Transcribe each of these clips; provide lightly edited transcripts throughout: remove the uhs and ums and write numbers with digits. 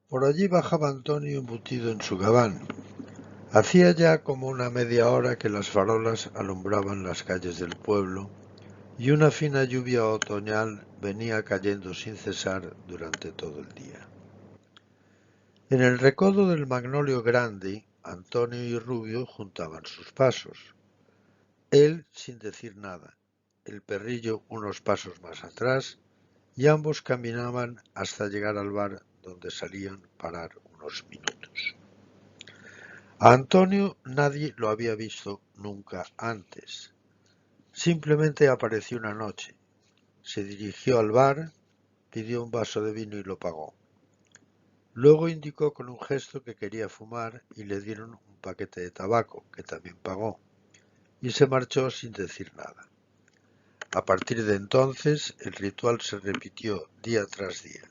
Por allí bajaba Antonio embutido en su gabán. Hacía ya como una media hora que las farolas alumbraban las calles del pueblo y una fina lluvia otoñal venía cayendo sin cesar durante todo el día. En el recodo del Magnolio Grande, Antonio y Rubio juntaban sus pasos. Él sin decir nada, el perrillo unos pasos más atrás, y ambos caminaban hasta llegar al bar donde salían parar unos minutos. A Antonio nadie lo había visto nunca antes. Simplemente apareció una noche. Se dirigió al bar, pidió un vaso de vino y lo pagó. Luego indicó con un gesto que quería fumar y le dieron un paquete de tabaco, que también pagó, y se marchó sin decir nada. A partir de entonces el ritual se repitió día tras día.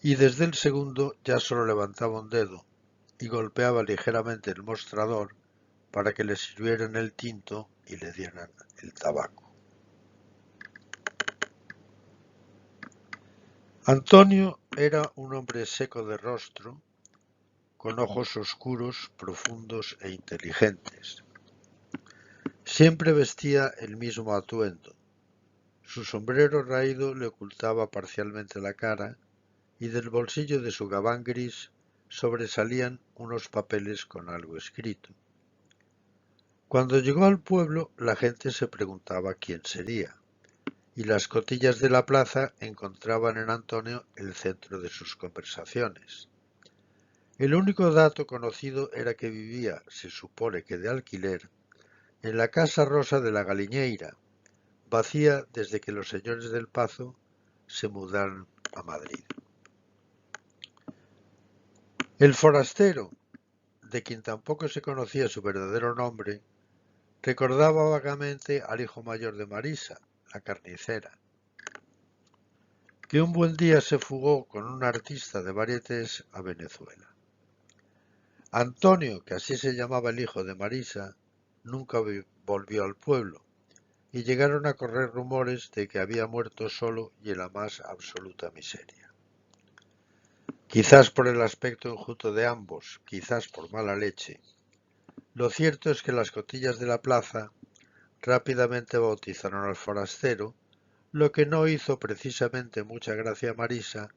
Y desde el segundo ya solo levantaba un dedo y golpeaba ligeramente el mostrador para que le sirvieran el tinto y le dieran el tabaco. Antonio era un hombre seco de rostro, con ojos oscuros, profundos e inteligentes. Siempre vestía el mismo atuendo. Su sombrero raído le ocultaba parcialmente la cara y del bolsillo de su gabán gris sobresalían unos papeles con algo escrito. Cuando llegó al pueblo, la gente se preguntaba quién sería, y las cotillas de la plaza encontraban en Antonio el centro de sus conversaciones. El único dato conocido era que vivía, se supone que de alquiler, en la Casa Rosa de la Galiñeira, vacía desde que los señores del Pazo se mudaron a Madrid. El forastero, de quien tampoco se conocía su verdadero nombre, recordaba vagamente al hijo mayor de Marisa, la carnicera, que un buen día se fugó con un artista de varietés a Venezuela. Antonio, que así se llamaba el hijo de Marisa, nunca volvió al pueblo, y llegaron a correr rumores de que había muerto solo y en la más absoluta miseria. Quizás por el aspecto enjuto de ambos, quizás por mala leche. Lo cierto es que las cotillas de la plaza rápidamente bautizaron al forastero, lo que no hizo precisamente mucha gracia a Marisa,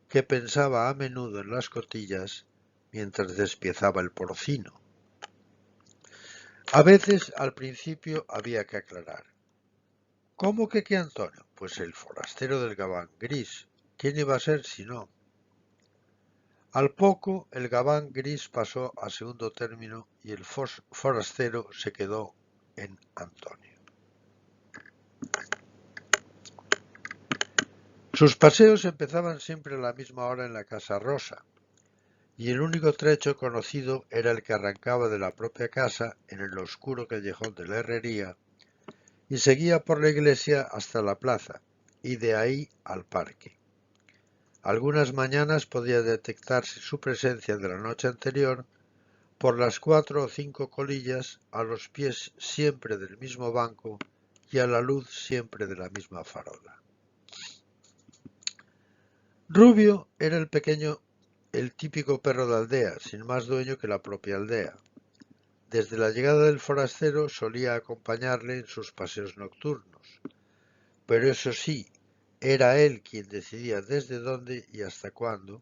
que pensaba a menudo en las cotillas mientras despiezaba el porcino. A veces, al principio, había que aclarar. ¿Cómo que qué Antonio? Pues el forastero del gabán gris. ¿Quién iba a ser si no? Al poco, el gabán gris pasó a segundo término y el forastero se quedó en Antonio. Sus paseos empezaban siempre a la misma hora en la Casa Rosa, y el único trecho conocido era el que arrancaba de la propia casa en el oscuro callejón de la Herrería y seguía por la iglesia hasta la plaza, y de ahí al parque. Algunas mañanas podía detectarse su presencia de la noche anterior por las 4 o 5 colillas, a los pies siempre del mismo banco y a la luz siempre de la misma farola. Rubio era el típico perro de aldea, sin más dueño que la propia aldea. Desde la llegada del forastero solía acompañarle en sus paseos nocturnos, pero eso sí, era él quien decidía desde dónde y hasta cuándo,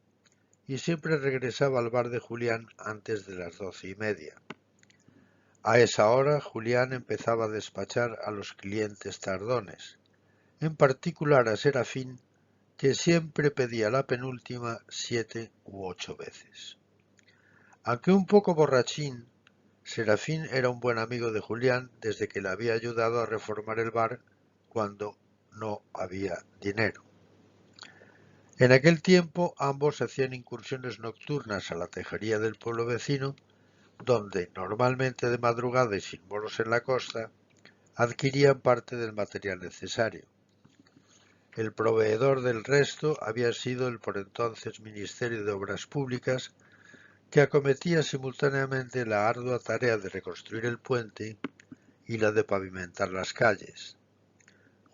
y siempre regresaba al bar de Julián antes de las 12:30. A esa hora Julián empezaba a despachar a los clientes tardones, en particular a Serafín, que siempre pedía la penúltima 7 u 8 veces. Aunque un poco borrachín, Serafín era un buen amigo de Julián desde que le había ayudado a reformar el bar cuando no había dinero. En aquel tiempo ambos hacían incursiones nocturnas a la tejería del pueblo vecino, donde, normalmente de madrugada y sin moros en la costa, adquirían parte del material necesario. El proveedor del resto había sido el por entonces Ministerio de Obras Públicas, que acometía simultáneamente la ardua tarea de reconstruir el puente y la de pavimentar las calles.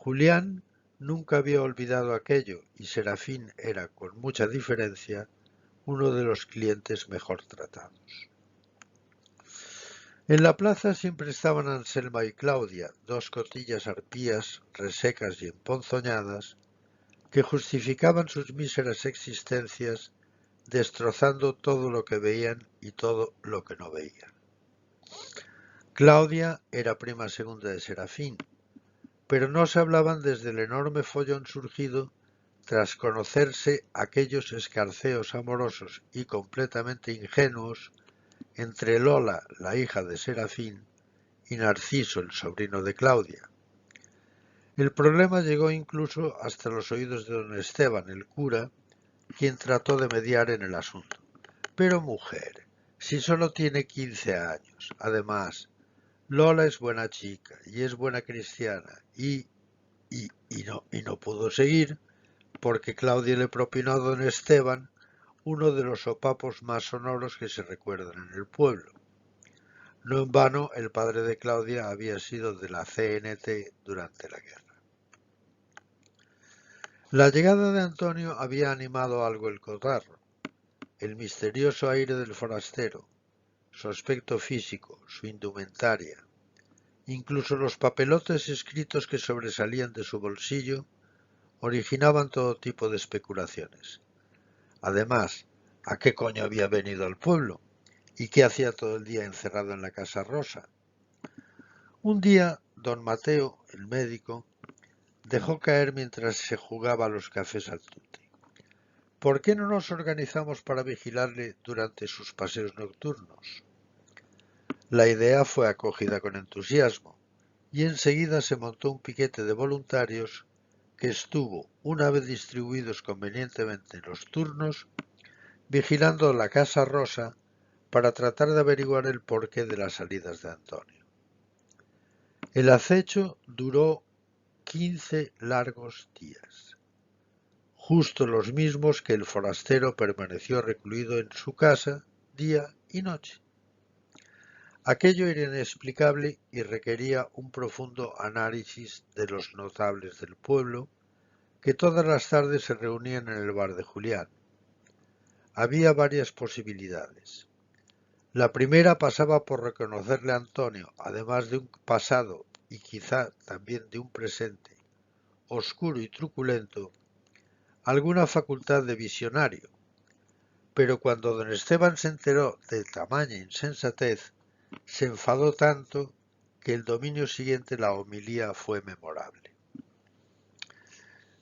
Julián nunca había olvidado aquello y Serafín era, con mucha diferencia, uno de los clientes mejor tratados. En la plaza siempre estaban Anselma y Claudia, dos cotillas arpías, resecas y emponzoñadas, que justificaban sus míseras existencias destrozando todo lo que veían y todo lo que no veían. Claudia era prima segunda de Serafín, pero no se hablaban desde el enorme follón surgido tras conocerse aquellos escarceos amorosos y completamente ingenuos entre Lola, la hija de Serafín, y Narciso, el sobrino de Claudia. El problema llegó incluso hasta los oídos de don Esteban, el cura, quien trató de mediar en el asunto. Pero mujer, si solo tiene 15 años, además, Lola es buena chica y es buena cristiana y no pudo seguir porque Claudia le propinó a don Esteban uno de los sopapos más sonoros que se recuerdan en el pueblo. No en vano el padre de Claudia había sido de la CNT durante la guerra. La llegada de Antonio había animado algo el cotarro. El misterioso aire del forastero, su aspecto físico, su indumentaria, incluso los papelotes escritos que sobresalían de su bolsillo, originaban todo tipo de especulaciones. Además, ¿a qué coño había venido al pueblo? ¿Y qué hacía todo el día encerrado en la Casa Rosa? Un día, don Mateo, el médico, dejó caer mientras se jugaba los cafés al tute. ¿Por qué no nos organizamos para vigilarle durante sus paseos nocturnos? La idea fue acogida con entusiasmo y enseguida se montó un piquete de voluntarios que estuvo, una vez distribuidos convenientemente los turnos, vigilando la Casa Rosa para tratar de averiguar el porqué de las salidas de Antonio. El acecho duró 15 largos días, justo los mismos que el forastero permaneció recluido en su casa día y noche. Aquello era inexplicable y requería un profundo análisis de los notables del pueblo, que todas las tardes se reunían en el bar de Julián. Había varias posibilidades. La primera pasaba por reconocerle a Antonio, además de un pasado y quizá también de un presente oscuro y truculento, alguna facultad de visionario. Pero cuando don Esteban se enteró de tamaña insensatez, se enfadó tanto que el dominio siguiente la homilía fue memorable.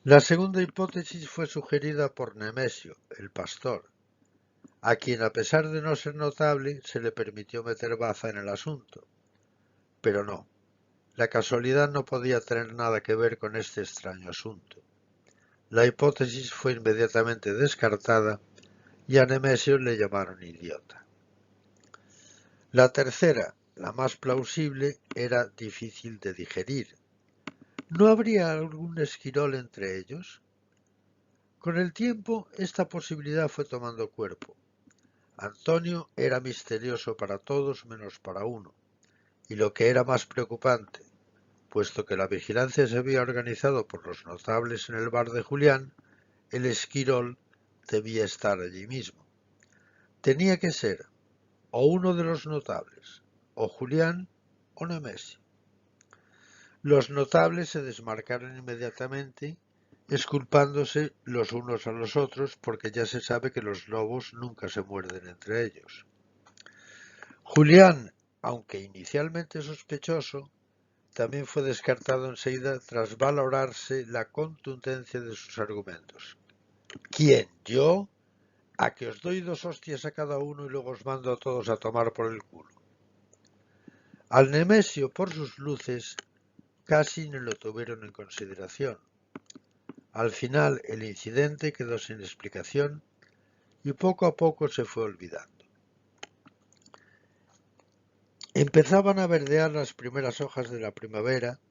La segunda hipótesis fue sugerida por Nemesio, el pastor, a quien a pesar de no ser notable se le permitió meter baza en el asunto. Pero no, la casualidad no podía tener nada que ver con este extraño asunto. La hipótesis fue inmediatamente descartada y a Nemesio le llamaron idiota. La tercera, la más plausible, era difícil de digerir. ¿No habría algún esquirol entre ellos? Con el tiempo, esta posibilidad fue tomando cuerpo. Antonio era misterioso para todos menos para uno, y lo que era más preocupante, puesto que la vigilancia se había organizado por los notables en el bar de Julián, el esquirol debía estar allí mismo. Tenía que ser o uno de los notables, o Julián, o Nemesio. Los notables se desmarcaron inmediatamente, exculpándose los unos a los otros, porque ya se sabe que los lobos nunca se muerden entre ellos. Julián, aunque inicialmente sospechoso, también fue descartado enseguida tras valorarse la contundencia de sus argumentos. ¿Quién? ¿Yo? ¿A que os doy 2 hostias a cada uno y luego os mando a todos a tomar por el culo? Al Nemesio, por sus luces, casi ni lo tuvieron en consideración. Al final el incidente quedó sin explicación y poco a poco se fue olvidando. Empezaban a verdear las primeras hojas de la primavera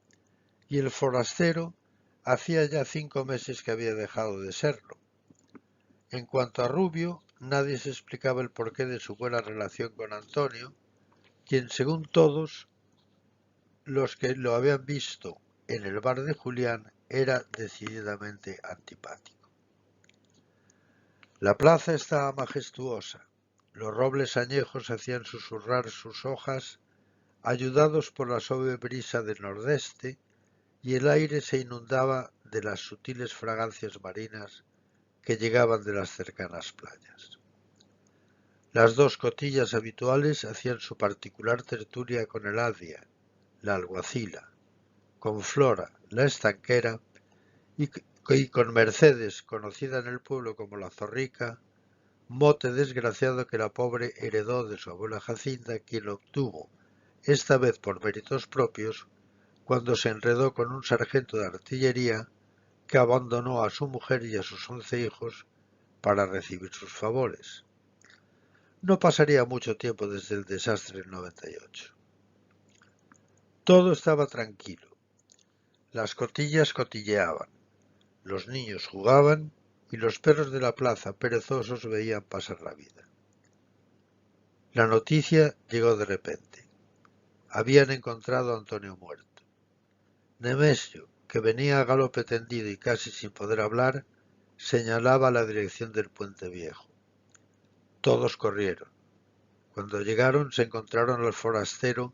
y el forastero hacía ya 5 meses que había dejado de serlo. En cuanto a Rubio, nadie se explicaba el porqué de su buena relación con Antonio, quien según todos los que lo habían visto en el bar de Julián era decididamente antipático. La plaza estaba majestuosa. Los robles añejos hacían susurrar sus hojas, ayudados por la suave brisa del nordeste, y el aire se inundaba de las sutiles fragancias marinas que llegaban de las cercanas playas. Las dos cotillas habituales hacían su particular tertulia con Eladia, la alguacila, con Flora, la estanquera, y con Mercedes, conocida en el pueblo como la Zorrica, mote desgraciado que la pobre heredó de su abuela Jacinta, quien lo obtuvo, esta vez por méritos propios, cuando se enredó con un sargento de artillería que abandonó a su mujer y a sus 11 hijos para recibir sus favores. No pasaría mucho tiempo desde el desastre del 98. Todo estaba tranquilo. Las cotillas cotilleaban, los niños jugaban y los perros de la plaza perezosos veían pasar la vida. La noticia llegó de repente. Habían encontrado a Antonio muerto. Nemesio, que venía a galope tendido y casi sin poder hablar, señalaba la dirección del puente viejo. Todos corrieron. Cuando llegaron se encontraron al forastero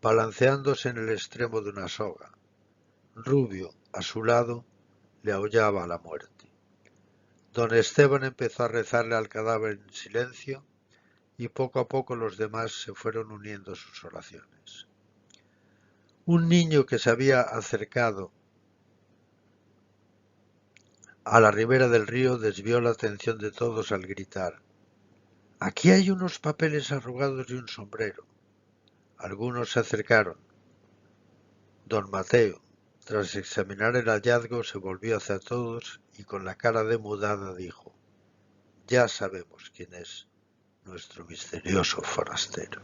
balanceándose en el extremo de una soga. Rubio, a su lado, le aullaba a la muerte. Don Esteban empezó a rezarle al cadáver en silencio y poco a poco los demás se fueron uniendo a sus oraciones. Un niño que se había acercado a la ribera del río desvió la atención de todos al gritar: «Aquí hay unos papeles arrugados y un sombrero». Algunos se acercaron. Don Mateo, tras examinar el hallazgo, se volvió hacia todos y con la cara demudada dijo: «Ya sabemos quién es nuestro misterioso forastero».